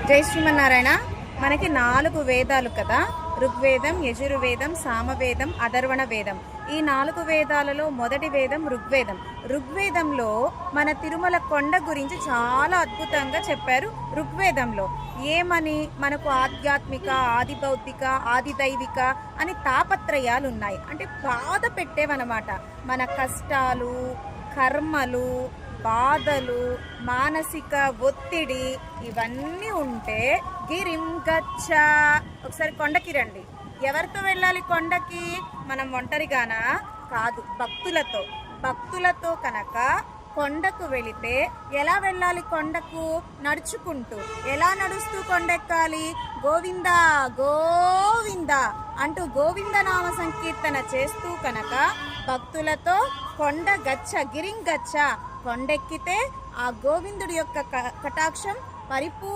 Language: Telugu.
జై శ్రీమన్నారాయణ. మనకి 4 వేదాలు కదా, ఋగ్వేదం, యజుర్వేదం, సామవేదం, అథర్వణ వేదం. ఈ 4 వేదాలలో మొదటి వేదం ఋగ్వేదం. ఋగ్వేదంలో మన తిరుమల కొండ గురించి చాలా అద్భుతంగా చెప్పారు. ఋగ్వేదంలో ఏమని, మనకు ఆధ్యాత్మిక, ఆది భౌతిక, ఆది దైవిక అని తాపత్రయాలు ఉన్నాయి. అంటే బాధ పెట్టేవన్నమాట. మన కష్టాలు, కర్మలు, బాధలు, మానసిక ఒత్తిడి ఇవన్నీ ఉంటే గిరిం గచ్చ, ఒకసారి కొండకి రండి. ఎవరితో వెళ్ళాలి కొండకి? మనం ఒంటరిగానా? కాదు, భక్తులతో కనుక కొండకు వెళితే ఎలా వెళ్ళాలి? కొండకు నడుచుకుంటూ. ఎలా నడుస్తూ కొండెక్కాలి? గోవిందా గోవిందా అంటూ గోవిందనామ సంకీర్తన చేస్తూ కనుక భక్తులతో కొండ గచ్చ, గిరింగచ్చ కొండెక్కితే ఆ గోవిందుడి యొక్క కటాక్షం పరిపూర్ణ